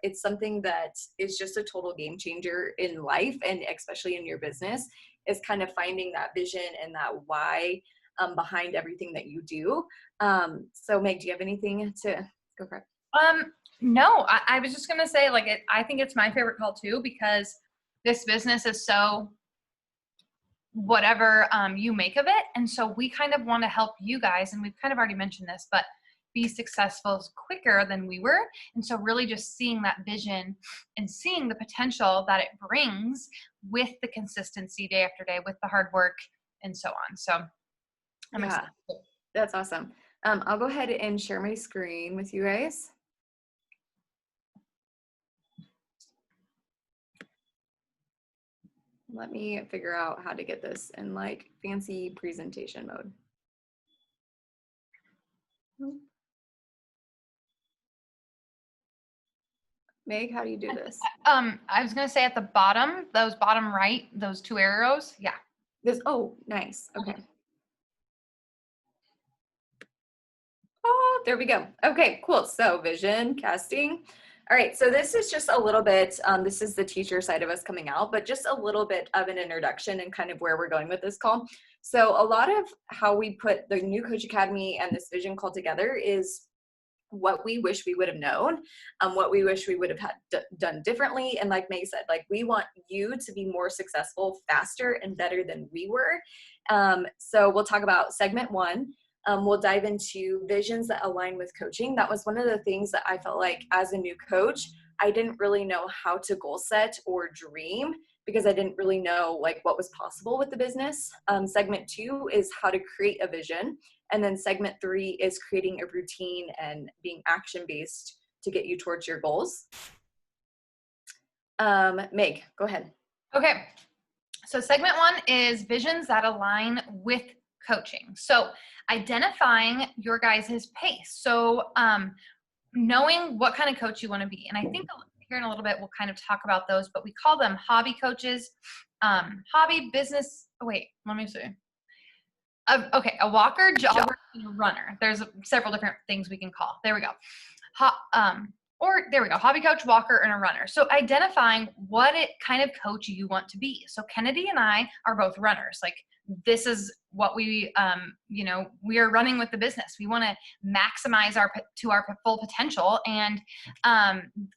it's something that is just a total game changer in life, and especially in your business, is kind of finding that vision and that why behind everything that you do. So Meg, do you have anything to go for it? No, I was just going to say, like, I think it's my favorite call too, because this business is so whatever you make of it. And so we kind of want to help you guys, and we've kind of already mentioned this, but be successful quicker than we were. And so really just seeing that vision and seeing the potential that it brings with the consistency day after day, with the hard work and so on. So I'm excited. That's awesome. I'll go ahead and share my screen with you guys. Let me figure out how to get this in like fancy presentation mode. Meg, how do you do this? I was going to say at the bottom, those bottom right, those two arrows. Yeah. Oh, nice. Okay. Oh, there we go. Okay, cool. So vision casting. All right, so this is just a little bit, this is the teacher side of us coming out, but just a little bit of an introduction and kind of where we're going with this call. So a lot of how we put the New Coach Academy and this vision call together is what we wish we would have known, what we wish we would have had done differently. And like Meg said, like we want you to be more successful, faster, and better than we were. So we'll talk about segment 1. We'll dive into visions that align with coaching. That was one of the things that I felt like as a new coach, I didn't really know how to goal set or dream because I didn't really know like what was possible with the business. Segment 2 is how to create a vision. And then segment 3 is creating a routine and being action-based to get you towards your goals. Meg, go ahead. Okay. So segment 1 is visions that align with coaching. So identifying your guys' pace. So knowing what kind of coach you want to be. And I think here in a little bit, we'll kind of talk about those, but we call them hobby coaches, hobby business. Let me see. Okay. A walker, jogger, and a runner. There's several different things we can call. There we go. There we go. Hobby coach, walker, and a runner. So identifying what kind of coach you want to be. So Kennedy and I are both runners. Like this is what we are running with the business. We want to maximize our full potential. And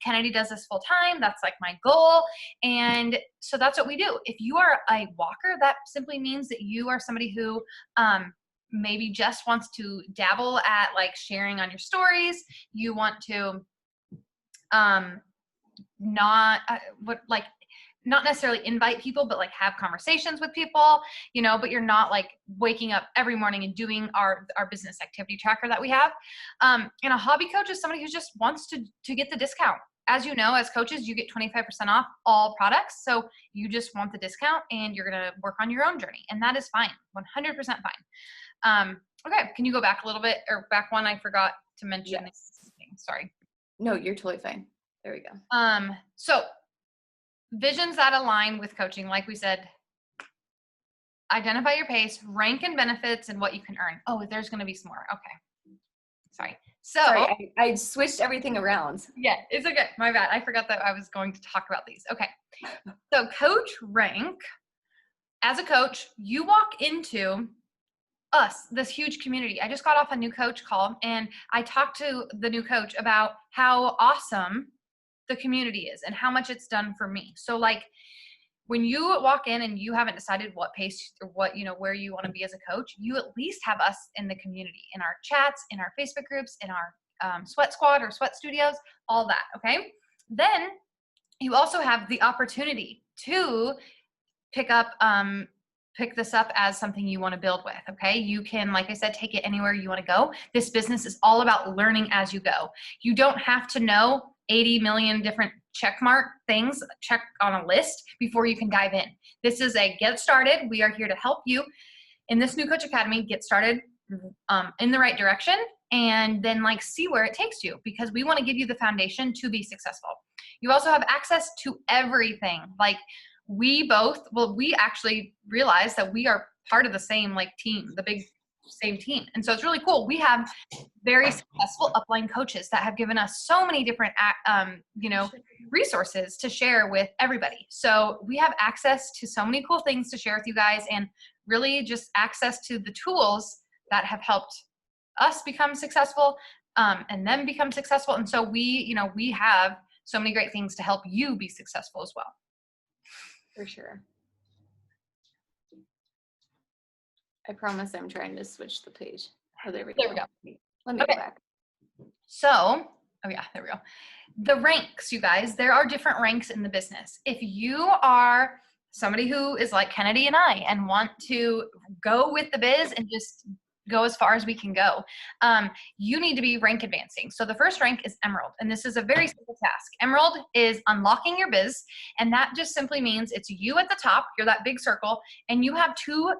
Kennedy does this full time. That's like my goal. And so that's what we do. If you are a walker, that simply means that you are somebody who, maybe just wants to dabble at like sharing on your stories. You want to not necessarily invite people, but like have conversations with people, but you're not like waking up every morning and doing our business activity tracker that we have. And a hobby coach is somebody who just wants to get the discount. As you know, as coaches, you get 25% off all products. So you just want the discount and you're going to work on your own journey. And that is fine. 100% fine. Okay. Can you go back a little bit or back one? I forgot to mention. Yes. Sorry. No, you're totally fine. There we go. So visions that align with coaching, like we said, identify your pace, rank and benefits, and what you can earn. Oh, there's going to be some more. Okay. Sorry. Sorry, I switched everything around. Yeah, it's okay. My bad. I forgot that I was going to talk about these. Okay. So coach rank. As a coach, you walk into us, this huge community. I just got off a new coach call and I talked to the new coach about how awesome the community is and how much it's done for me. So like when you walk in and you haven't decided what pace or what, where you want to be as a coach, you at least have us in the community, in our chats, in our Facebook groups, in our sweat squad or sweat studios, all that. Okay. Then you also have the opportunity to pick this up as something you want to build with. Okay. You can, like I said, take it anywhere you want to go. This business is all about learning as you go. You don't have to know 80 million different checkmark things, check on a list before you can dive in. This is a get started. We are here to help you in this New Coach Academy, get started in the right direction and then like see where it takes you, because we want to give you the foundation to be successful. You also have access to everything. Like we actually realized that we are part of the same like team, the big same team. And so it's really cool. We have very successful upline coaches that have given us so many different, resources to share with everybody. So we have access to so many cool things to share with you guys, and really just access to the tools that have helped us become successful, and them become successful. And so we have so many great things to help you be successful as well. For sure. I promise I'm trying to switch the page. Oh, there we go. Let me go back. So, oh yeah, there we go. The ranks, you guys, there are different ranks in the business. If you are somebody who is like Kennedy and I and want to go with the biz and just go as far as we can go, you need to be rank advancing. So the first rank is Emerald, and this is a very simple task. Emerald is unlocking your biz, and that just simply means it's you at the top, you're that big circle, and you have 2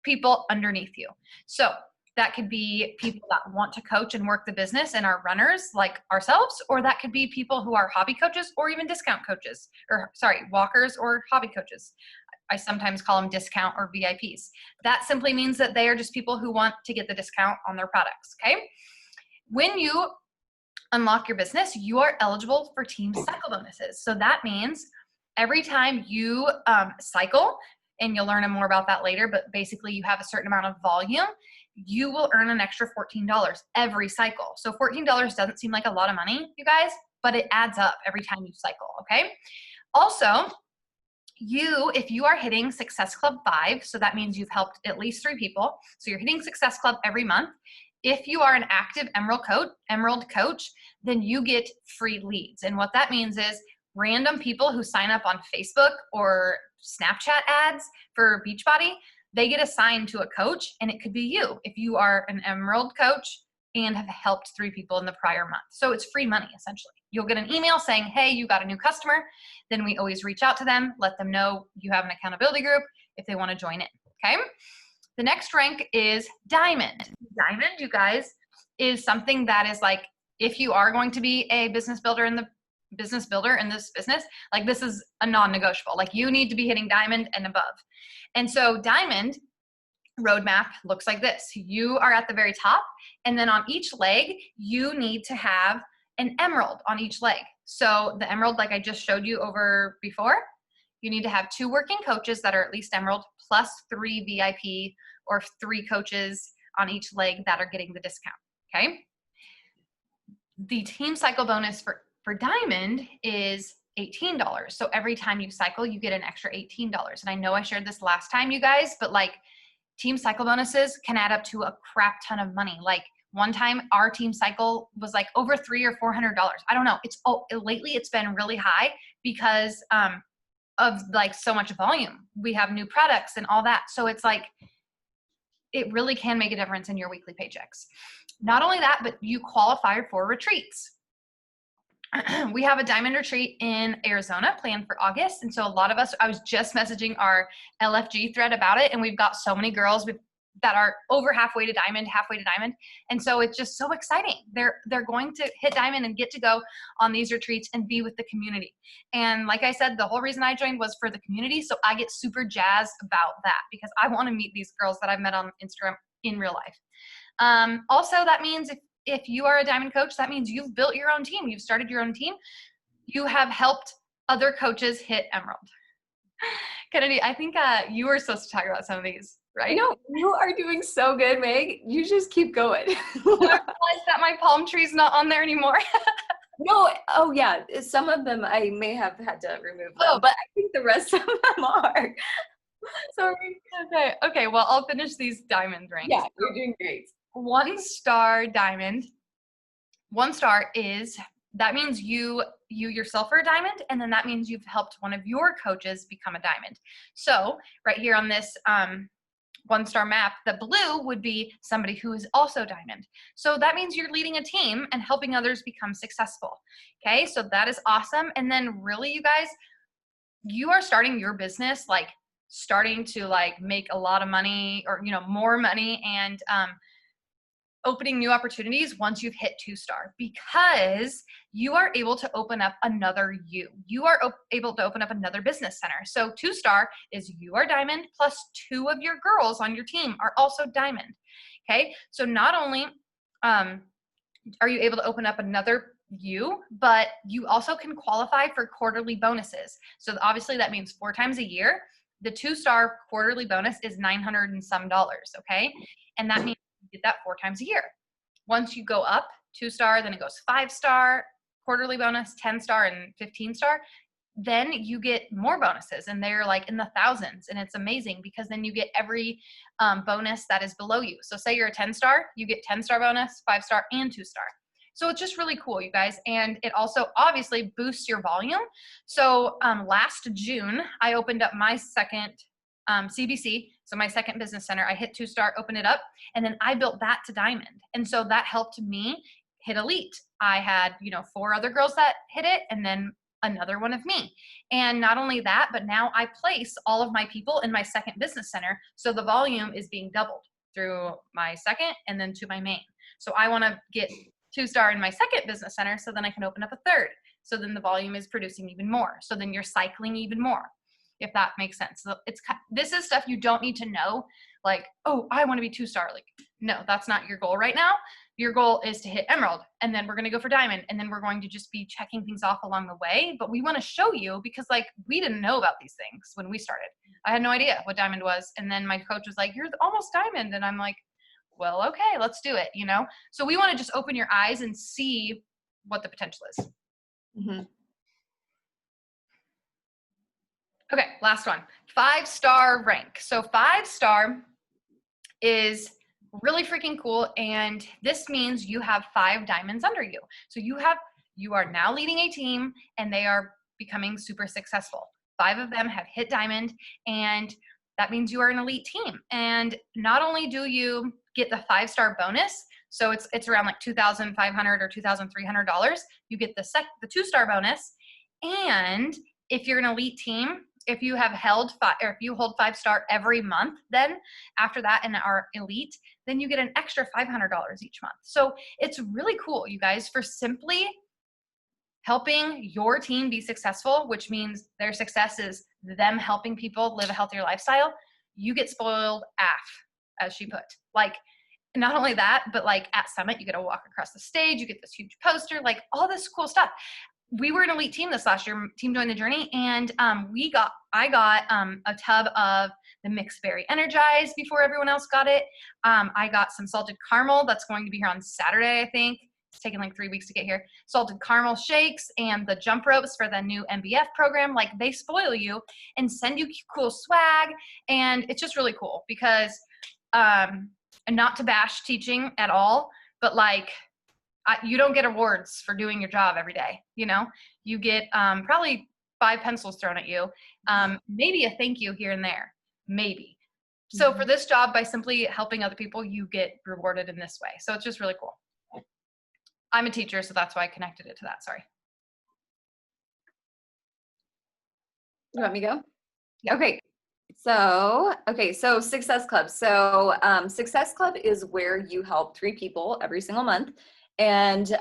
people underneath you. So that could be people that want to coach and work the business and are runners like ourselves, or that could be people who are hobby coaches or even discount coaches, walkers or hobby coaches. I sometimes call them discount or VIPs. That simply means that they are just people who want to get the discount on their products, okay? When you unlock your business, you are eligible for team cycle bonuses. So that means every time you cycle, and you'll learn more about that later, but basically you have a certain amount of volume, you will earn an extra $14 every cycle. So $14 doesn't seem like a lot of money, you guys, but it adds up every time you cycle, okay? Also, if you are hitting Success Club 5, so that means you've helped at least 3 people, so you're hitting Success Club every month. If you are an active Emerald coach, then you get free leads. And what that means is random people who sign up on Facebook or Snapchat ads for Beachbody, they get assigned to a coach, and it could be you if you are an Emerald coach and have helped 3 people in the prior month. So it's free money, essentially. You'll get an email saying, hey, you got a new customer. Then we always reach out to them, let them know you have an accountability group if they want to join in, okay? The next rank is Diamond. Diamond, you guys, is something that is like, if you are going to be a business builder in this business, like this is a non-negotiable. Like you need to be hitting Diamond and above. And so Diamond roadmap looks like this. You are at the very top, and then on each leg, you need to have an Emerald on each leg. So the Emerald, like I just showed you over before, you need to have 2 working coaches that are at least Emerald, plus 3 VIP or 3 coaches on each leg that are getting the discount, okay? The team cycle bonus for Diamond is $18. So every time you cycle, you get an extra $18. And I know I shared this last time, you guys, but like team cycle bonuses can add up to a crap ton of money. Like one time our team cycle was like over $300 or $400. I don't know. Lately it's been really high because of like so much volume. We have new products and all that. So it's like, it really can make a difference in your weekly paychecks. Not only that, but you qualify for retreats. We have a Diamond retreat in Arizona planned for August. And so a lot of us, I was just messaging our LFG thread about it, and we've got so many girls that are over halfway to Diamond. And so it's just so exciting. They're going to hit Diamond and get to go on these retreats and be with the community. And like I said, the whole reason I joined was for the community. So I get super jazzed about that because I want to meet these girls that I've met on Instagram in real life. Also, that means if you are a Diamond coach, that means you've built your own team. You've started your own team. You have helped other coaches hit Emerald. Kennedy, I think you were supposed to talk about some of these, right? No, you are doing so good, Meg. You just keep going. I realized that my palm tree's not on there anymore. No, oh yeah, some of them I may have had to remove them, but I think the rest of them are. Sorry. Okay, well, I'll finish these Diamond ranks. Yeah, you're doing great. 1-star Diamond. 1 star that means you yourself are a Diamond, and then that means you've helped one of your coaches become a Diamond. So right here on this 1-star map, the blue would be somebody who is also Diamond. So that means you're leading a team and helping others become successful. Okay, so that is awesome. And then really, you guys, you are starting your business, like starting to like make a lot of money or, more money, and opening new opportunities once you've hit 2-star, because you are able to open up another you. You are able to open up another business center. So 2-star is you are Diamond plus 2 of your girls on your team are also Diamond. Okay. So not only are you able to open up another but you also can qualify for quarterly bonuses. So obviously that means 4 times a year. The 2-star quarterly bonus is $900 and some. Okay. And that means you get that 4 times a year. Once you go up 2-star, then it goes 5-star quarterly bonus, 10-star and 15-star. Then you get more bonuses, and they're like in the thousands, and it's amazing because then you get every bonus that is below you. So say you're a 10-star, you get 10-star bonus, 5-star, and 2-star. So it's just really cool, you guys. And it also obviously boosts your volume. So last June, I opened up my second CBC, so my second business center. I hit 2-star, opened it up, and then I built that to diamond. And so that helped me hit elite. I had, 4 other girls that hit it, and then another one of me. And not only that, but now I place all of my people in my second business center. So the volume is being doubled through my second and then to my main. So I want to get 2-star in my second business center, so then I can open up a third. So then the volume is producing even more. So then you're cycling even more, if that makes sense. So this is stuff you don't need to know, like, oh, I want to be 2-star. Like, no, that's not your goal right now. Your goal is to hit emerald, and then we're going to go for diamond, and then we're going to just be checking things off along the way. But we want to show you because, like, we didn't know about these things when we started. I had no idea what diamond was. And then my coach was like, you're almost diamond. And I'm like, well, okay, let's do it, So we want to just open your eyes and see what the potential is. Mm-hmm. Okay, last one. 5-star rank. So 5-star is really freaking cool, and this means you have 5 diamonds under you. So you are now leading a team, and they are becoming super successful. 5 of them have hit diamond, and that means you are an elite team. And not only do you get the 5-star bonus, so it's around like $2,500 or $2,300. You get the 2-star bonus, and if you're an elite team, if you have if you hold 5-star every month, then after that and are elite, then you get an extra $500 each month. So it's really cool, you guys, for simply helping your team be successful, which means their success is them helping people live a healthier lifestyle. You get spoiled AF, as she put. Like, not only that, but like at Summit, you get to walk across the stage, you get this huge poster, like all this cool stuff. We were an elite team this last year, Team Join the Journey, and I got a tub of the Mixed Berry Energize before everyone else got it. I got some salted caramel that's going to be here on Saturday, I think. It's taken like 3 weeks to get here. Salted caramel shakes and the jump ropes for the new MBF program. Like, they spoil you and send you cool swag, and it's just really cool because, and not to bash teaching at all, but like, you don't get awards for doing your job every day. You get probably 5 pencils thrown at you, maybe a thank you here and there, maybe. So for this job, by simply helping other people, you get rewarded in this way. So it's just really cool. I'm a teacher, so that's why I connected it to that. Sorry. You want me to go? Yeah. Okay. So Success Club. So Success Club is where you help 3 people every single month. And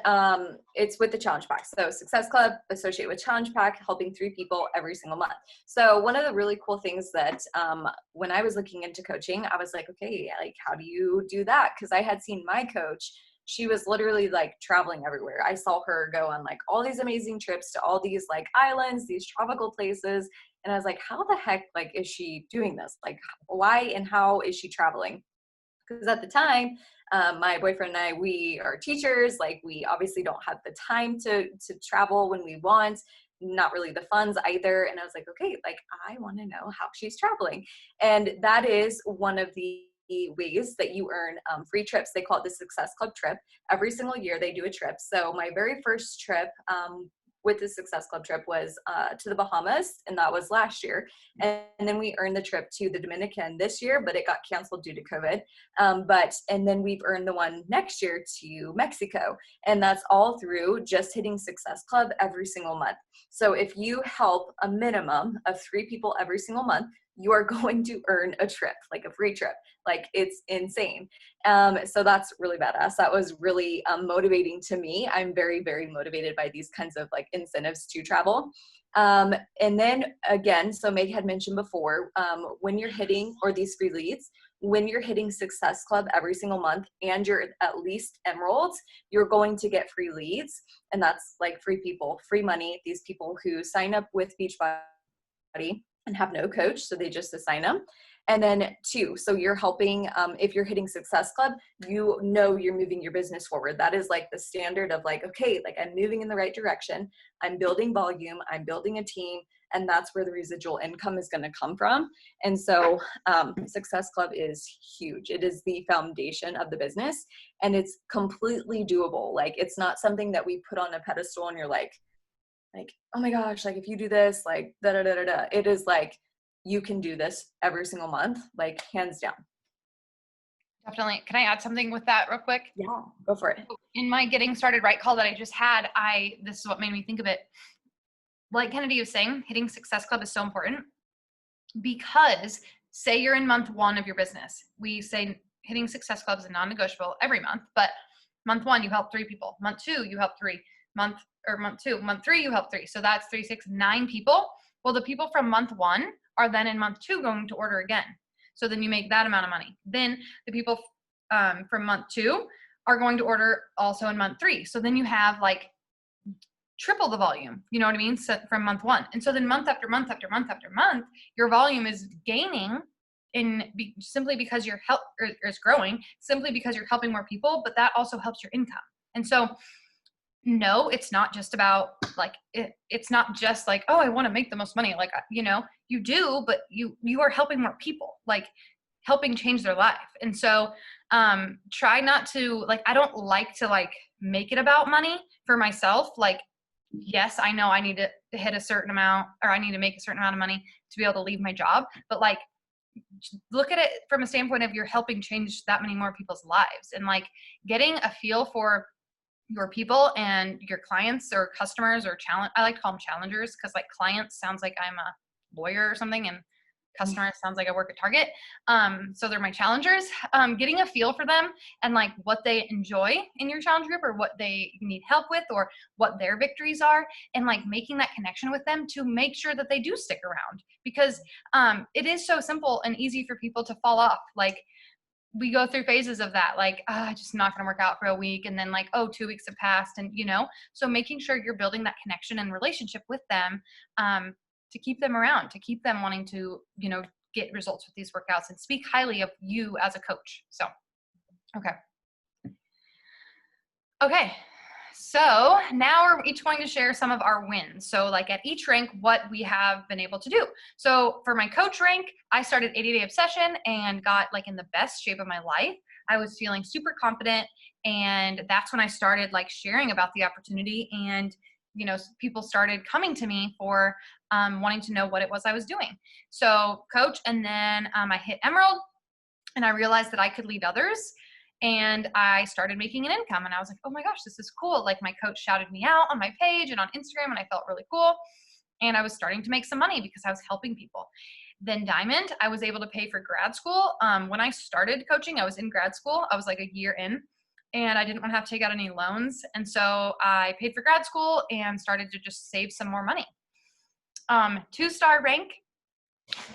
it's with the challenge pack. So Success Club associated with challenge pack, helping 3 people every single month. So one of the really cool things that when I was looking into coaching, I was like, okay, like, how do you do that? Because I had seen my coach. She was literally like traveling everywhere. I saw her go on like all these amazing trips to all these like islands, these tropical places. And I was like, how the heck, like, is she doing this? Like, why and how is she traveling? Because at the time, my boyfriend and I, we are teachers. Like, we obviously don't have the time to travel when we want, not really the funds either. And I was like, okay, like, I want to know how she's traveling. And that is one of the ways that you earn free trips. They call it the Success Club trip. Every single year they do a trip. So my very first trip with the Success Club trip was to the Bahamas, and that was last year. And then we earned the trip to the Dominican this year, but it got canceled due to COVID. And then we've earned the one next year to Mexico. And that's all through just hitting Success Club every single month. So if you help a minimum of 3 people every single month, you are going to earn a trip, like a free trip. Like, it's insane. So that's really badass. That was really motivating to me. I'm very, very motivated by these kinds of like incentives to travel. And then again, so Meg had mentioned before, when you're hitting, or these free leads, when you're hitting Success Club every single month and you're at least Emeralds, you're going to get free leads. And that's like free people, free money. These people who sign up with Beachbody and have no coach, so they just assign them. And then 2, so you're helping, if you're hitting Success Club, you know you're moving your business forward. That is like the standard of like, okay, like I'm moving in the right direction. I'm building volume. I'm building a team. And that's where the residual income is going to come from. And so Success Club is huge. It is the foundation of the business, and it's completely doable. Like, it's not something that we put on a pedestal and you're like, oh my gosh, like if you do this, like da da da da da. It is like, you can do this every single month, like hands down. Definitely. Can I add something with that real quick? Yeah, go for it. In my Getting Started Right call that I just had, this is what made me think of it. Like Kennedy was saying, hitting Success Club is so important because say you're in month 1 of your business. We say hitting Success Club is a non-negotiable every month, but month 1, you help 3 people. Month 2, you help 3. Month 2, month 3, you help 3. So that's 3, 6, 9 people. Well, the people from month 1 are then in month 2 going to order again. So then you make that amount of money. Then the people from month 2 are going to order also in month 3. So then you have like triple the volume, you know what I mean? So from month 1. And so then month after month after month after month, your volume is gaining simply because your help is growing, simply because you're helping more people, but that also helps your income. And so no, it's not just about like, it's not just like, oh, I want to make the most money. Like, you know, you do, but you are helping more people, like helping change their life. And so try not to, like, I don't like to like make it about money for myself. Like, yes, I know I need to hit a certain amount, or I need to make a certain amount of money to be able to leave my job. But like, look at it from a standpoint of you're helping change that many more people's lives, and like getting a feel for your people and your clients or customers or I like to call them challengers, because like clients sounds like I'm a lawyer or something, and customers sounds like I work at Target. So they're my challengers. Getting a feel for them and like what they enjoy in your challenge group, or what they need help with, or what their victories are, and like making that connection with them to make sure that they do stick around, because it is so simple and easy for people to fall off. Like, we go through phases of that, like, just not going to work out for a week. And then like, 2 weeks have passed, and you know, so making sure you're building that connection and relationship with them, to keep them around, to keep them wanting to, you know, get results with these workouts and speak highly of you as a coach. So, okay. So now we're each going to share some of our wins. So like at each rank, what we have been able to do. So for my coach rank, I started 80-Day Obsession and got like in the best shape of my life. I was feeling super confident. And that's when I started like sharing about the opportunity, and, you know, people started coming to me for wanting to know what it was I was doing. So coach, and then I hit Emerald, and I realized that I could lead others. And I started making an income, and I was like, oh my gosh, this is cool. Like, my coach shouted me out on my page and on Instagram, and I felt really cool. And I was starting to make some money because I was helping people. Then Diamond, I was able to pay for grad school. When I started coaching, I was in grad school. I was like a year in, and I didn't want to have to take out any loans. And so I paid for grad school and started to just save some more money. 2-star rank.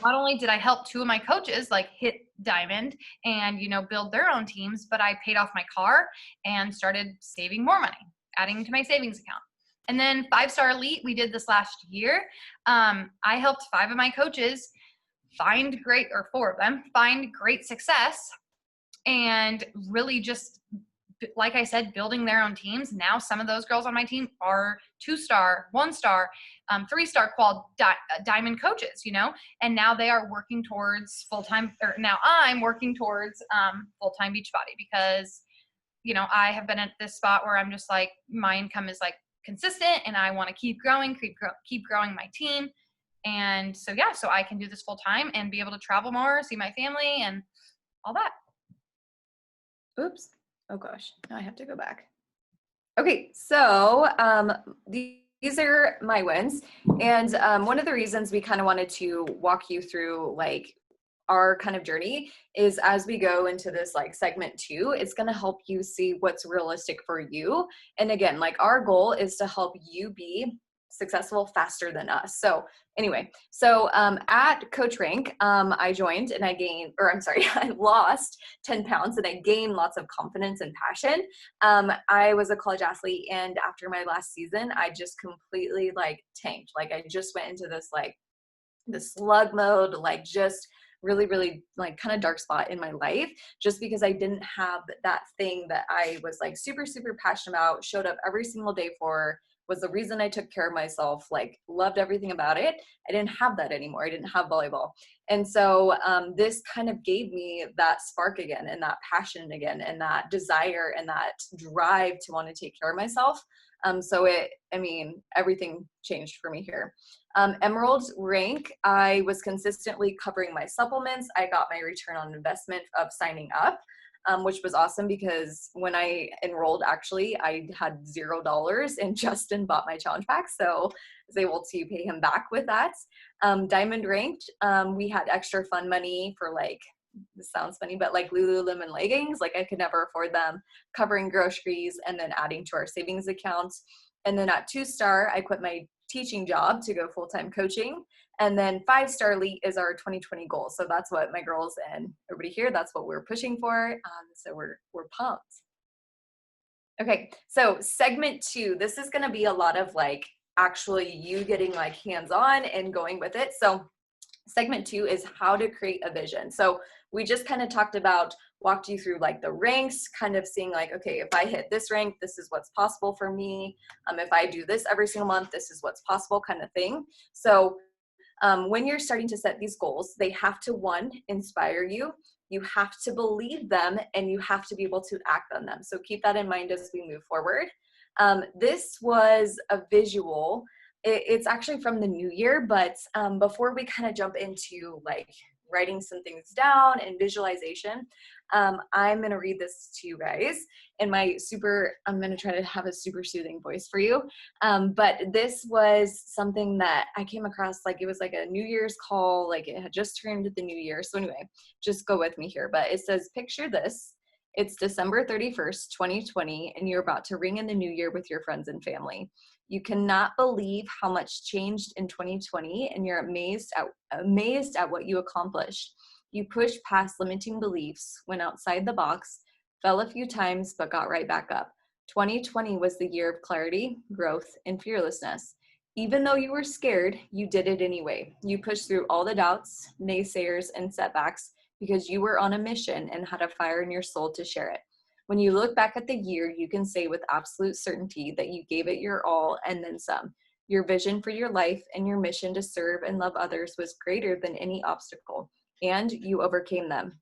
Not only did I help 2 of my coaches like hit Diamond and, you know, build their own teams, but I paid off my car and started saving more money, adding to my savings account. And then 5-star elite, we did this last year. I helped 5 of my coaches find 4 of them find great success, and really just, like I said, building their own teams. Now some of those girls on my team are 2-star, 1-star, 3-star qual diamond coaches, you know, and now they are working towards full-time, or now I'm working towards full-time Beachbody, because, you know, I have been at this spot where I'm just like, my income is like consistent, and I want to keep growing, keep growing my team. And so, yeah, so I can do this full-time and be able to travel more, see my family and all that. Oops. Oh gosh, now I have to go back. Okay, so these are my wins. And one of the reasons we kind of wanted to walk you through like our kind of journey is, as we go into this like segment 2, it's going to help you see what's realistic for you. And again, like our goal is to help you be successful faster than us. So anyway, so at Coach Rank, I joined and I gained, or I'm sorry, I lost 10 pounds and I gained lots of confidence and passion. I was a college athlete, and after my last season, I just completely like tanked. Like I just went into this like the slug mode, like just really like kind of dark spot in my life, just because I didn't have that thing that I was like super passionate about, showed up every single day for, was the reason I took care of myself, like loved everything about it. I didn't have that anymore. I didn't have volleyball. And so this kind of gave me that spark again, and that passion again, and that desire and that drive to want to take care of myself. So everything changed for me here. Emerald Rank, I was consistently covering my supplements. I got my return on investment of signing up, which was awesome, because when I enrolled, actually, I had $0 and Justin bought my challenge pack. So I was able to pay him back with that. Diamond Ranked, we had extra fun money for like, this sounds funny, but like Lululemon leggings, like I could never afford them, covering groceries and then adding to our savings account. And then at 2-star, I quit my teaching job to go full-time coaching. And then 5-star elite is our 2020 goal. So that's what my girls and everybody here, that's what we're pushing for. So we're pumped. Okay, so segment 2, this is gonna be a lot of like actually you getting like hands-on and going with it. So segment 2 is how to create a vision. So we just kind of walked you through like the ranks, kind of seeing like, okay, if I hit this rank, this is what's possible for me. If I do this every single month, this is what's possible, kind of thing. So when you're starting to set these goals, they have to, 1, inspire you. You have to believe them, and you have to be able to act on them. So keep that in mind as we move forward. This was a visual. It's actually from the new year, but before we kind of jump into like writing some things down and visualization, I'm going to read this to you guys in I'm going to try to have a super soothing voice for you. But this was something that I came across, like it was like a New Year's call, like it had just turned the new year. So anyway, just go with me here. But it says, picture this. It's December 31st, 2020, and you're about to ring in the new year with your friends and family. You cannot believe how much changed in 2020, and you're amazed at what you accomplished. You pushed past limiting beliefs, went outside the box, fell a few times, but got right back up. 2020 was the year of clarity, growth, and fearlessness. Even though you were scared, you did it anyway. You pushed through all the doubts, naysayers, and setbacks because you were on a mission and had a fire in your soul to share it. When you look back at the year, you can say with absolute certainty that you gave it your all and then some. Your vision for your life and your mission to serve and love others was greater than any obstacle, and you overcame them.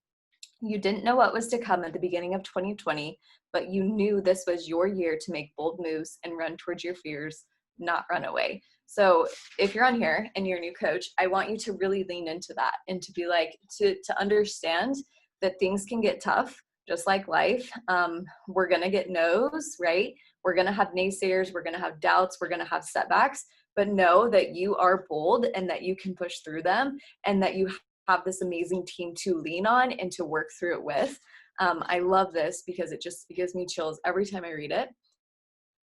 You didn't know what was to come at the beginning of 2020, but you knew this was your year to make bold moves and run towards your fears, not run away. So if you're on here and you're a new coach, I want you to really lean into that and to be like, to understand that things can get tough, just like life. We're going to get no's, right? We're going to have naysayers. We're going to have doubts. We're going to have setbacks, but know that you are bold and that you can push through them, and that you have this amazing team to lean on and to work through it with. I love this because it gives me chills every time I read it.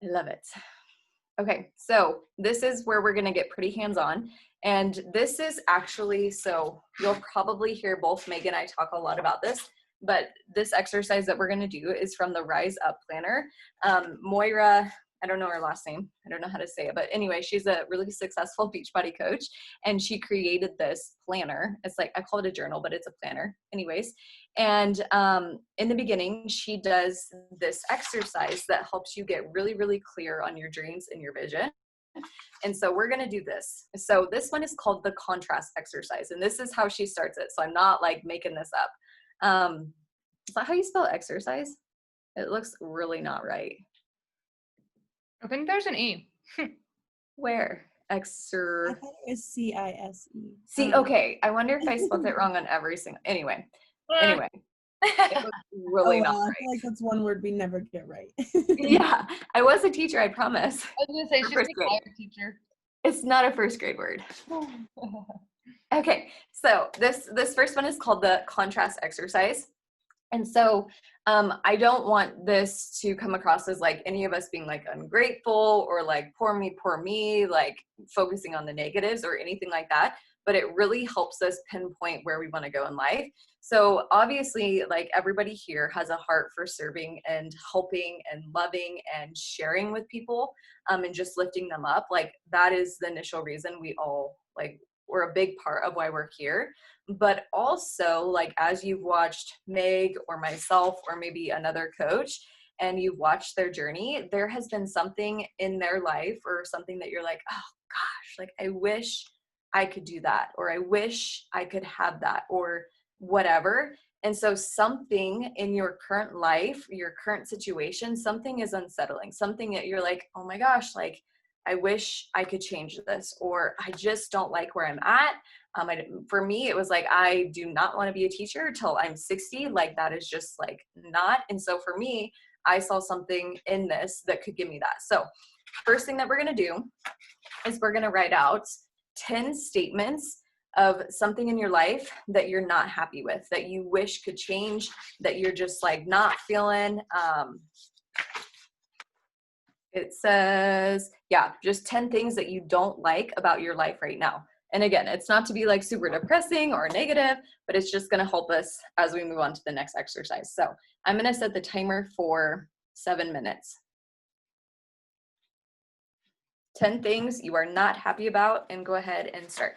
I love it. Okay, so this is where we're going to get pretty hands-on. And this is actually, so you'll probably hear both Meg and I talk a lot about this, but this exercise that we're going to do is from the Rise Up Planner. Moira, I don't know her last name. I don't know how to say it, but anyway, she's a really successful Beachbody coach, and she created this planner. It's like, I call it a journal, but it's a planner anyways. And in the beginning, she does this exercise that helps you get really clear on your dreams and your vision. And so we're going to do this. So this one is called the contrast exercise. And this is how she starts it. So I'm not like making this up. Is that how you spell exercise? It looks really not right. I think there's an E. Where? I thought it was CISE. See, okay. I wonder if I spelled it wrong on every single. Anyway. It was really not right. I feel like that's one word we never get right. Yeah, I was a teacher, I promise. I was going to say, she's a fire teacher. It's not a first grade word. Okay, so this first one is called the contrast exercise. And so I don't want this to come across as like any of us being like ungrateful or like poor me, like focusing on the negatives or anything like that. But it really helps us pinpoint where we want to go in life. So obviously, like everybody here has a heart for serving and helping and loving and sharing with people, and just lifting them up. Like that is the initial reason we all like, we're a big part of why we're here. But also, like, as you've watched Meg or myself or maybe another coach and you've watched their journey, there has been something in their life or something that you're like, oh gosh, like I wish I could do that, or I wish I could have that, or whatever. And so something in your current life, your current situation, something is unsettling, something that you're like, oh my gosh, like I wish I could change this, or I just don't like where I'm at. For me, it was like, I do not want to be a teacher till I'm 60. Like that is just like not. And so for me, I saw something in this that could give me that. So first thing that we're going to do is we're going to write out 10 statements of something in your life that you're not happy with, that you wish could change, that you're just like not feeling. It says, yeah, just 10 things that you don't like about your life right now. And again, it's not to be like super depressing or negative, but it's just going to help us as we move on to the next exercise. So I'm going to set the timer for 7 minutes. 10 things you are not happy about, and go ahead and start.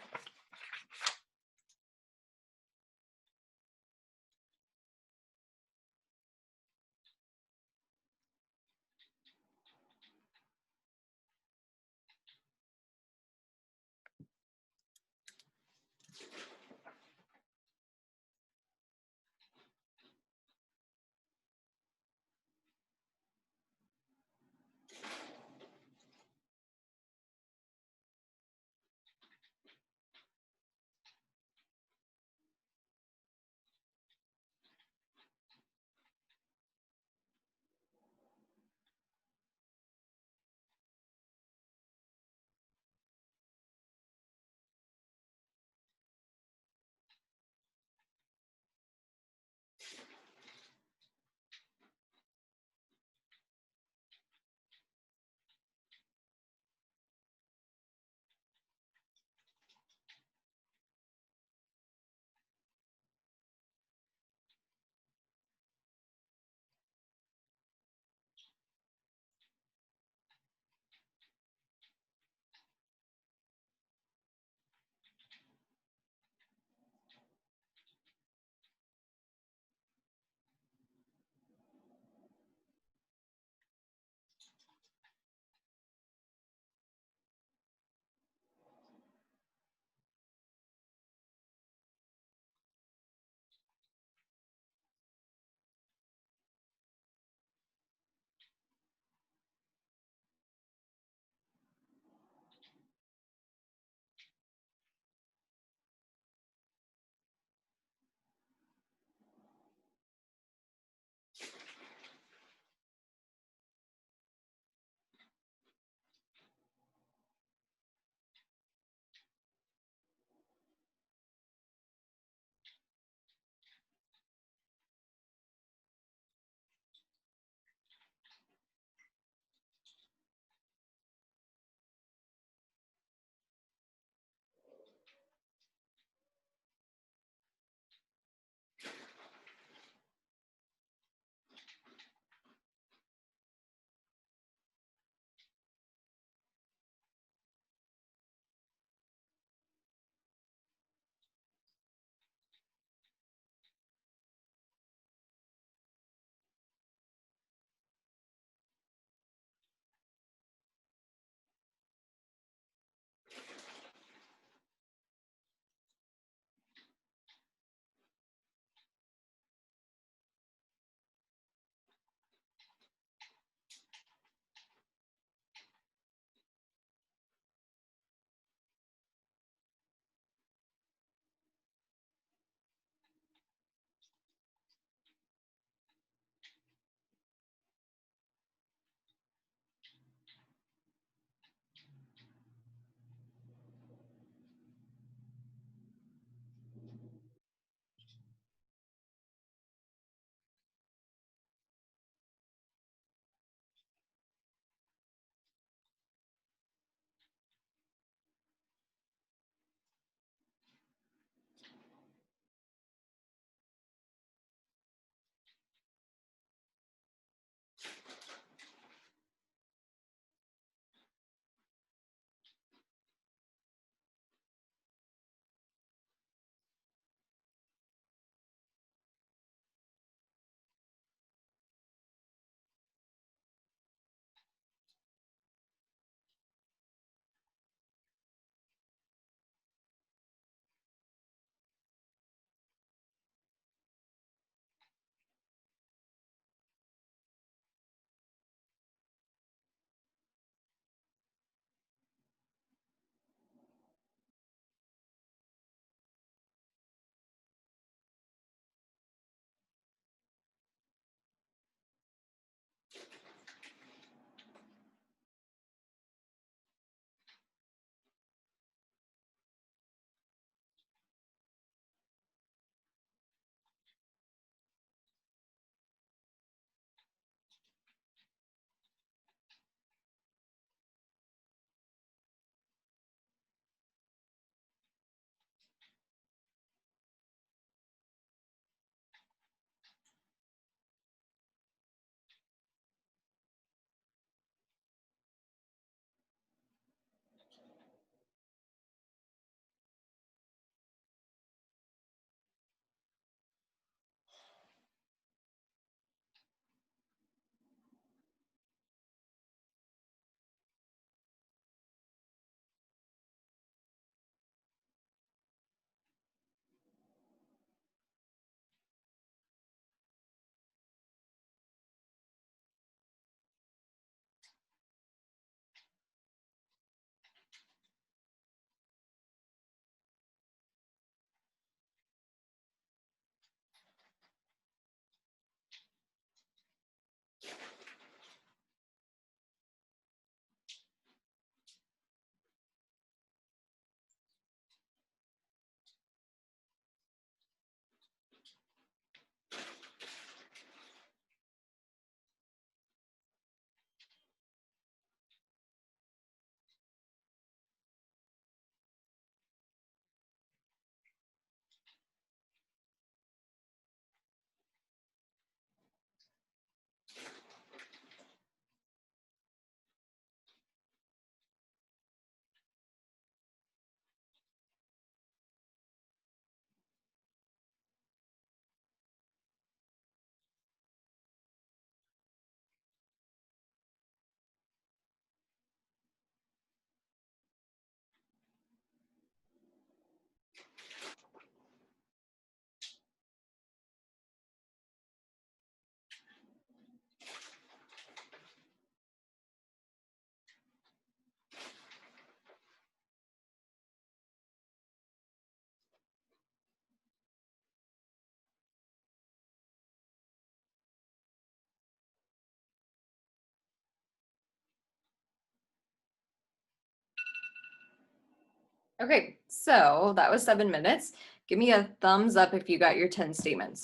Okay, so that was 7 minutes. Give me a thumbs up if you got your 10 statements.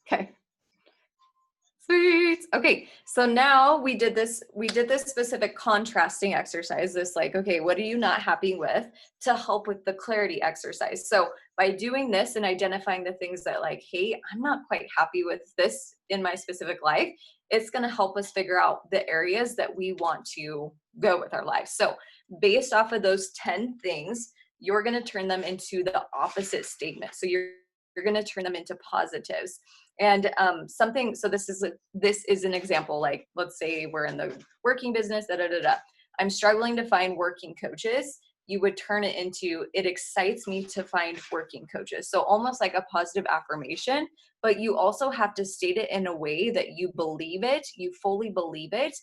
Okay. Sweet. Okay, so now we did this specific contrasting exercise, this like, okay, what are you not happy with, to help with the clarity exercise. So by doing this and identifying the things that like, hey, I'm not quite happy with this in my specific life, it's going to help us figure out the areas that we want to go with our life. So based off of those 10 things, you're going to turn them into the opposite statement. So you're going to turn them into positives. And something, so this is an example, like, let's say we're in the working business, I'm struggling to find working coaches. You would turn it into, it excites me to find working coaches. So almost like a positive affirmation, but you also have to state it in a way that you believe it, you fully believe it.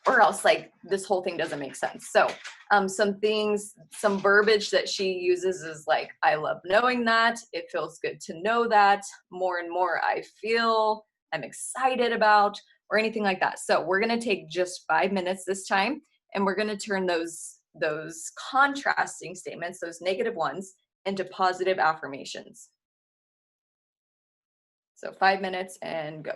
Or else like this whole thing doesn't make sense. So some verbiage that she uses is like, I love knowing that, it feels good to know that, more and more I feel, I'm excited about, or anything like that. So we're gonna take just 5 minutes this time, and we're gonna turn those contrasting statements, those negative ones, into positive affirmations. So 5 minutes and go.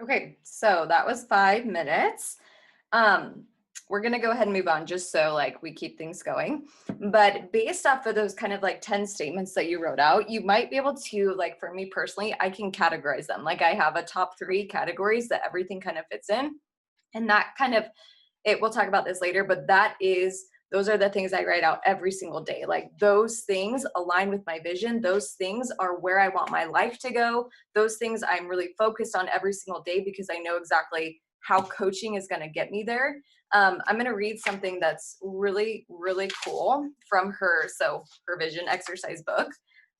Okay, so that was 5 minutes. Um, we're gonna go ahead and move on just so like we keep things going. But based off of those kind of like 10 statements that you wrote out, you might be able to, like for me personally, I can categorize them. Like I have a top 3 categories that everything kind of fits in. And that kind of it we'll talk about this later, but those are the things I write out every single day. Like those things align with my vision. Those things are where I want my life to go. Those things I'm really focused on every single day because I know exactly how coaching is going to get me there. I'm going to read something that's really, really cool from her vision exercise book.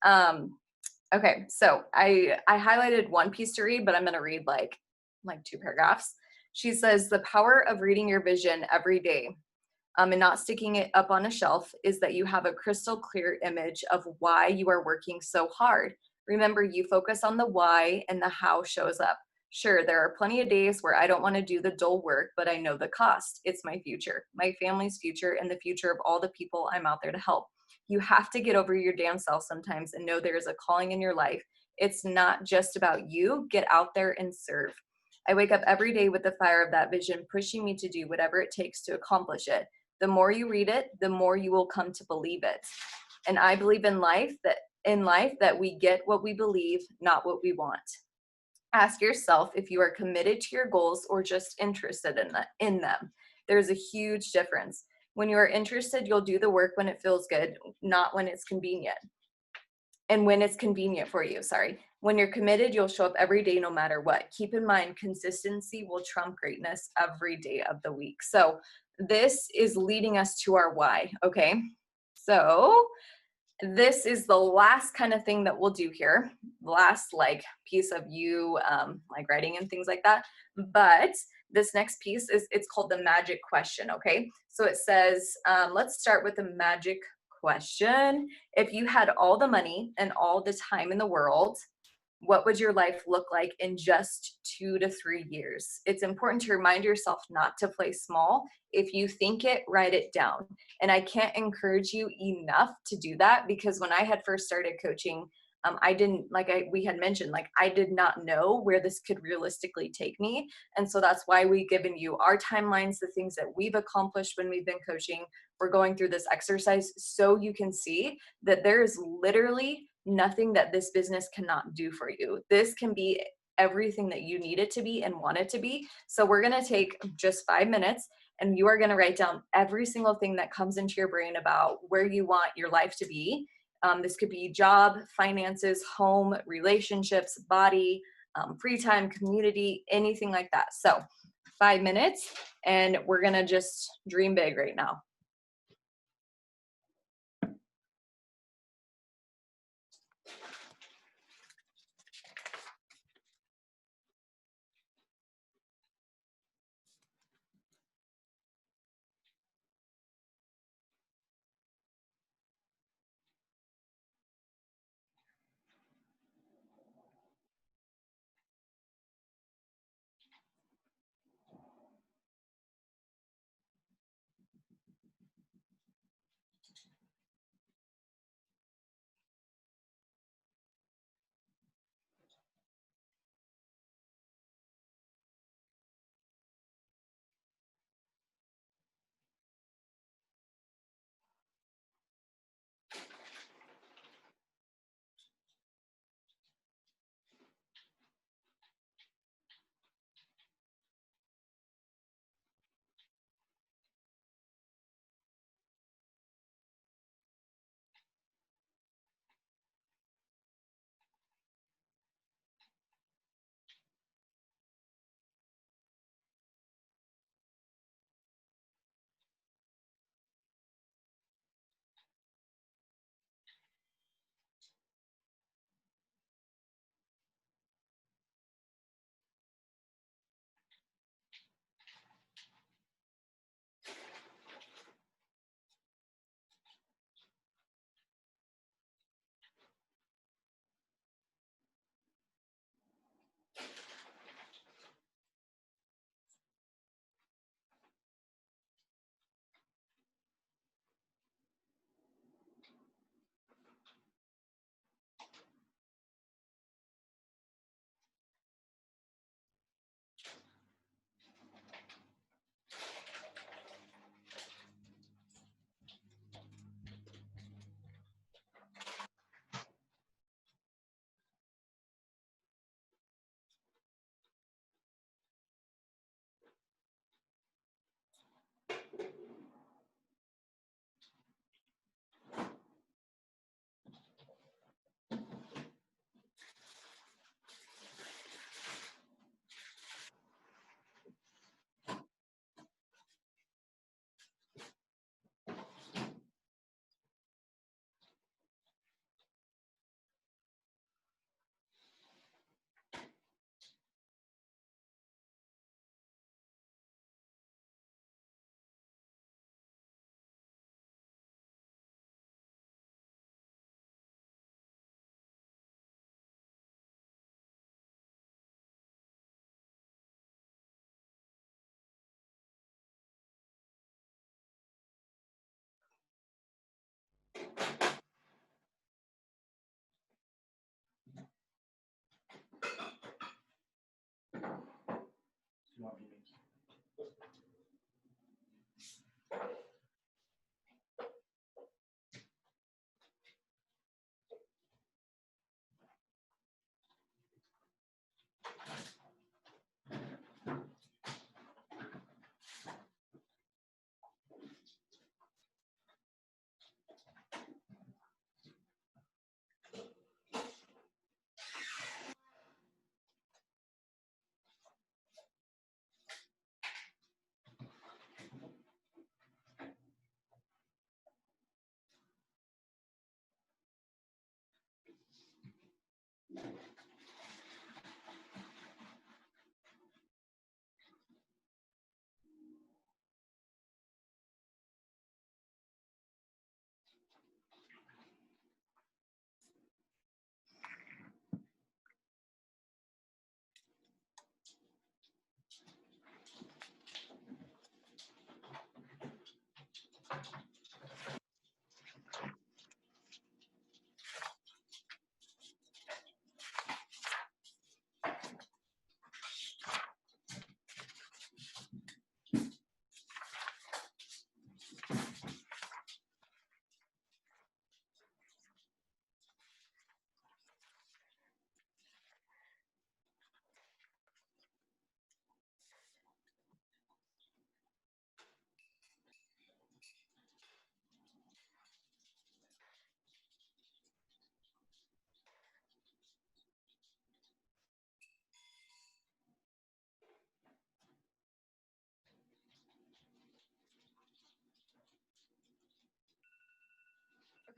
Okay, so I highlighted one piece to read, but I'm going to read like 2 paragraphs. She says, the power of reading your vision every day and not sticking it up on a shelf is that you have a crystal clear image of why you are working so hard. Remember, you focus on the why and the how shows up. Sure, there are plenty of days where I don't want to do the dull work, but I know the cost. It's my future, my family's future, and the future of all the people I'm out there to help. You have to get over your damn self sometimes and know there is a calling in your life. It's not just about you. Get out there and serve. I wake up every day with the fire of that vision pushing me to do whatever it takes to accomplish it. The more you read it, the more you will come to believe it. And I believe in life that we get what we believe, not what we want. Ask yourself if you are committed to your goals or just interested in them. There's a huge difference. When you are interested, you'll do the work when it feels good, not when it's convenient. And when it's convenient for you, sorry. When you're committed, you'll show up every day no matter what. Keep in mind, consistency will trump greatness every day of the week. So this is leading us to our why, okay? So this is the last kind of thing that we'll do here. Last like piece of you like writing and things like that. But this next piece it's called the magic question, okay? So it says, let's start with the magic question. If you had all the money and all the time in the world, what would your life look like in just 2 to 3 years? It's important to remind yourself not to play small. If you think it, write it down. And I can't encourage you enough to do that because when I had first started coaching, I didn't, we had mentioned, like I did not know where this could realistically take me. And so that's why we've given you our timelines, the things that we've accomplished when we've been coaching. We're going through this exercise so you can see that there is literally nothing that this business cannot do for you. This can be everything that you need it to be and want it to be. So we're going to take just 5 minutes and you are going to write down every single thing that comes into your brain about where you want your life to be. This could be job, finances, home, relationships, body, free time, community, anything like that. So 5 minutes and we're going to just dream big right now.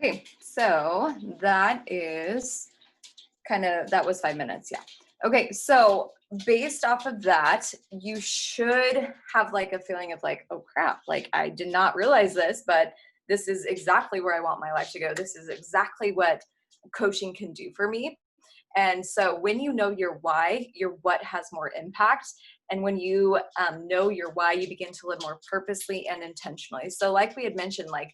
Okay, so that was 5 minutes. Yeah. Okay, so based off of that, you should have like a feeling of like, oh crap, like I did not realize this, but this is exactly where I want my life to go. This is exactly what coaching can do for me. And so when you know your why, your what has more impact. And when you know your why, you begin to live more purposely and intentionally. So like we had mentioned, like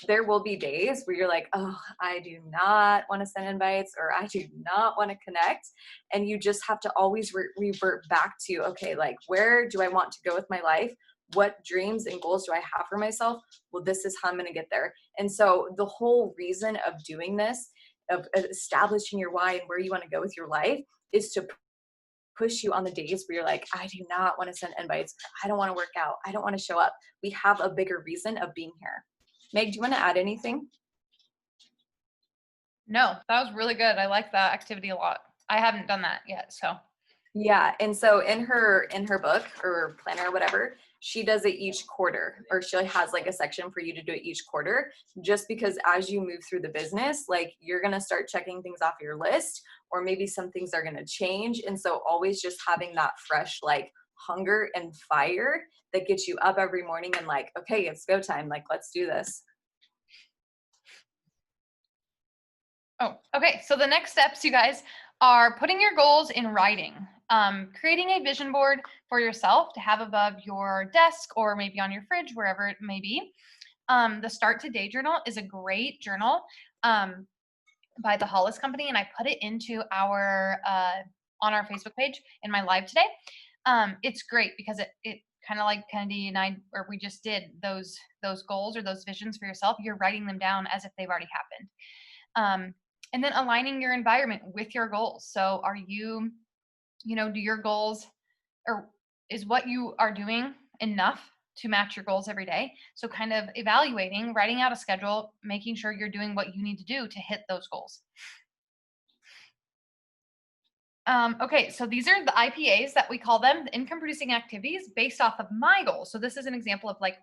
there will be days where you're like, oh, I do not want to send invites or I do not want to connect. And you just have to always revert back to, okay, like where do I want to go with my life? What dreams and goals do I have for myself? Well, this is how I'm going to get there. And so the whole reason of doing this, of establishing your why and where you want to go with your life, is to push you on the days where you're like, I do not want to send invites. I don't want to work out. I don't want to show up. We have a bigger reason of being here. Meg, do you want to add anything? No, that was really good. I like that activity a lot. I haven't done that yet, so. Yeah, and so in her book or planner or whatever, she does it each quarter, or she has like a section for you to do it each quarter, just because as you move through the business, like you're going to start checking things off your list, or maybe some things are going to change. And so always just having that fresh like hunger and fire that gets you up every morning and like, okay, it's go time. Like, let's do this. Oh, okay. So the next steps, you guys, are putting your goals in writing, creating a vision board for yourself to have above your desk or maybe on your fridge, wherever it may be. The Start Today journal is a great journal by the Hollis Company, and I put it into our on our Facebook page in my live today. It's great because it kind of like Kennedy and I, or we just did those goals or those visions for yourself. You're writing them down as if they've already happened. And then aligning your environment with your goals. So are you, do your goals, or is what you are doing enough to match your goals every day? So kind of evaluating, writing out a schedule, making sure you're doing what you need to do to hit those goals. Okay, so these are the IPAs that we call them, the income producing activities, based off of my goals. So this is an example of like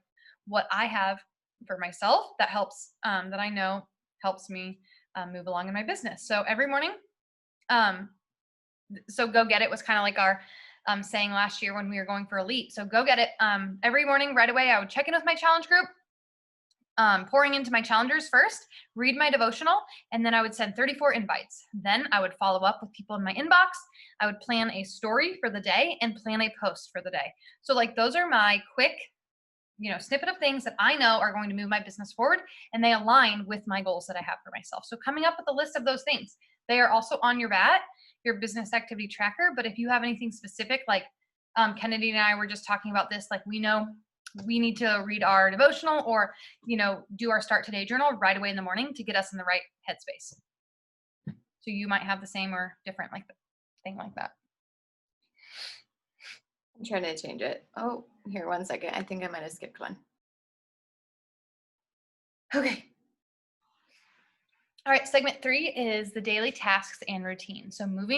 what I have for myself that helps, that I know helps me move along in my business. So every morning, so Go Get It was kind of like our saying last year when we were going for Elite. So Go Get It. Every morning right away, I would check in with my challenge group, pouring into my challengers first, read my devotional, and then I would send 34 invites. Then I would follow up with people in my inbox. I would plan a story for the day and plan a post for the day. So like those are my quick, snippet of things that I know are going to move my business forward, and they align with my goals that I have for myself. So coming up with a list of those things, they are also on your BAT, your business activity tracker. But if you have anything specific, like Kennedy and I were just talking about this, like we know we need to read our devotional or, do our Start Today journal right away in the morning to get us in the right headspace. So you might have the same or different thing like that. I'm trying to change it. Oh, here, 1 second. I think I might have skipped one. Okay. All right, segment 3 is the daily tasks and routine. So move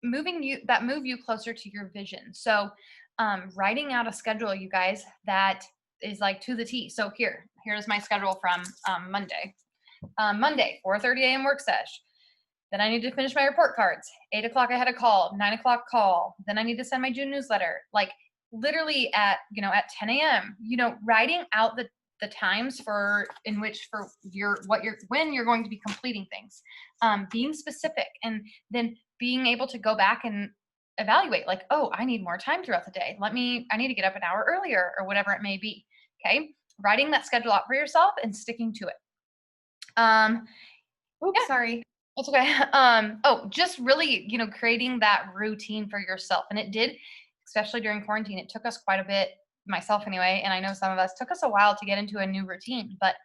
you closer to your vision. So writing out a schedule, you guys, that is like to the T. So here's my schedule from Monday. Monday, 4:30 a.m. work sesh. Then I need to finish my report cards. 8 o'clock, I had a call. 9 o'clock call. Then I need to send my June newsletter. Like literally at 10 a.m., writing out the times when you're going to be completing things, being specific, and then being able to go back and evaluate like, oh, I need more time throughout the day. I need to get up an hour earlier or whatever it may be. Okay. Writing that schedule out for yourself and sticking to it. Oops, sorry. That's okay. Just really, creating that routine for yourself. And it did, especially during quarantine, it took us quite a bit, myself anyway, and I know some of us, took us a while to get into a new routine. But,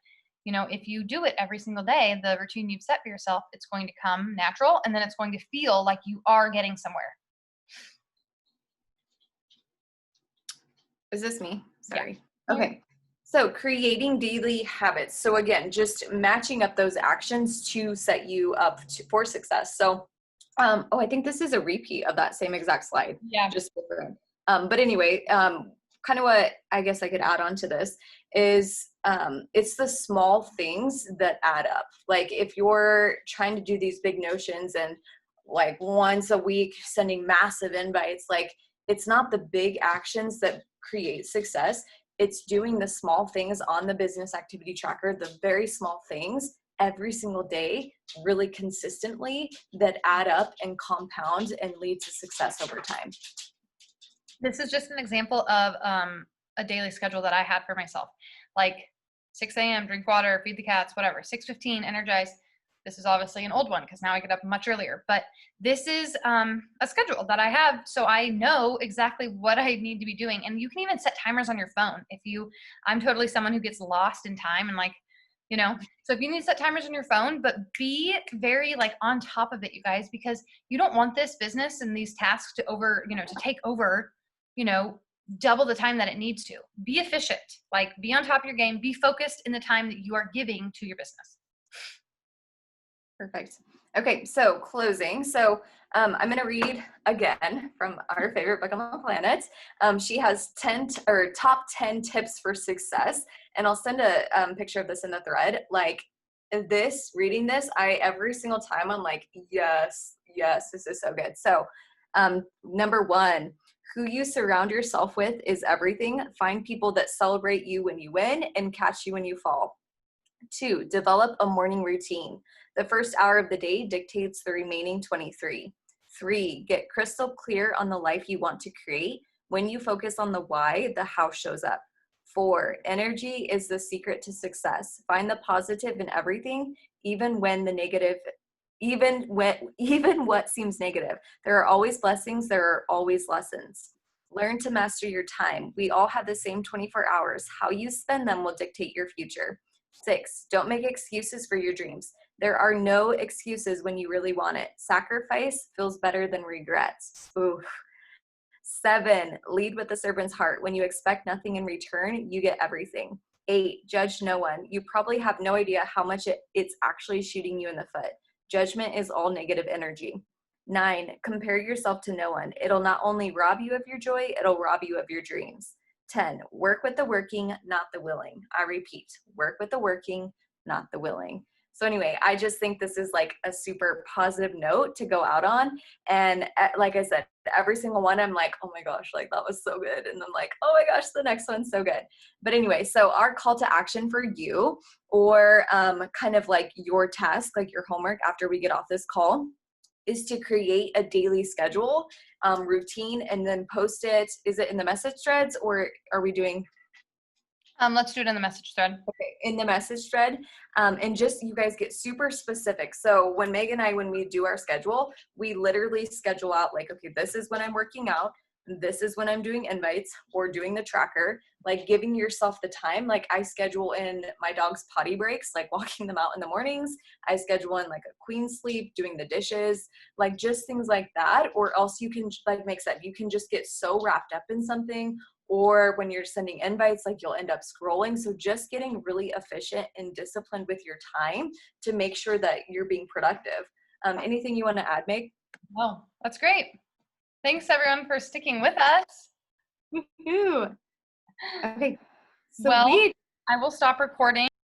if you do it every single day, the routine you've set for yourself, it's going to come natural, and then it's going to feel like you are getting somewhere. Is this me? Sorry. Yeah. Okay. So creating daily habits. So again, just matching up those actions to set you up for success. So, I think this is a repeat of that same exact slide. Yeah. Just different. But anyway, kind of what I guess I could add on to this is it's the small things that add up. Like if you're trying to do these big notions and like once a week sending massive invites, like it's not the big actions that create success. It's doing the small things on the business activity tracker, the very small things every single day, really consistently, that add up and compound and lead to success over time. This is just an example of a daily schedule that I had for myself. Like 6 a.m., drink water, feed the cats, whatever. 6:15, energize. This is obviously an old one because now I get up much earlier. But this is a schedule that I have, so I know exactly what I need to be doing. And you can even set timers on your phone. I'm totally someone who gets lost in time and like, you know, so if you need to set timers on your phone, but be very like on top of it, you guys, because you don't want this business and these tasks to take over, double the time that it needs to. Be efficient, like be on top of your game, be focused in the time that you are giving to your business. Perfect. Okay, so closing. So I'm going to read again from our favorite book on the planet. She has top 10 tips for success, and I'll send a picture of this in the thread. Like reading this, every single time I'm like, yes, this is so good. So number 1, who you surround yourself with is everything. Find people that celebrate you when you win and catch you when you fall. 2, develop a morning routine. The first hour of the day dictates the remaining 23. 3, get crystal clear on the life you want to create. When you focus on the why, the how shows up. 4, energy is the secret to success. Find the positive in everything, even what seems negative. There are always blessings, there are always lessons. Learn to master your time. We all have the same 24 hours. How you spend them will dictate your future. 6, don't make excuses for your dreams. There are no excuses when you really want it. Sacrifice feels better than regrets. Oof. 7, lead with the servant's heart. When you expect nothing in return, you get everything. 8, judge no one. You probably have no idea how much it's actually shooting you in the foot. Judgment is all negative energy. 9, compare yourself to no one. It'll not only rob you of your joy, it'll rob you of your dreams. 10, work with the working, not the willing. I repeat, work with the working, not the willing. So anyway, I just think this is like a super positive note to go out on. And like I said, every single one, I'm like, oh my gosh, like that was so good. And I'm like, oh my gosh, the next one's so good. But anyway, so our call to action for you, or kind of like your task, like your homework after we get off this call, is to create a daily schedule, routine, and then post it. Is it in the message threads, or are we doing? Let's do it in the message thread. Okay, in the message thread. And just you guys get super specific. So when Meg and I, when we do our schedule, we literally schedule out like, okay, this is when I'm working out. This is when I'm doing invites or doing the tracker, like giving yourself the time. Like I schedule in my dog's potty breaks, like walking them out in the mornings. I schedule in like a queen sleep, doing the dishes, like just things like that. Or else you can, like Meg said, you can just get so wrapped up in something, or when you're sending invites, like you'll end up scrolling. So just getting really efficient and disciplined with your time to make sure that you're being productive. Anything you want to add, Meg? Oh, that's great. Thanks everyone for sticking with us. Woohoo. Okay. So I will stop recording.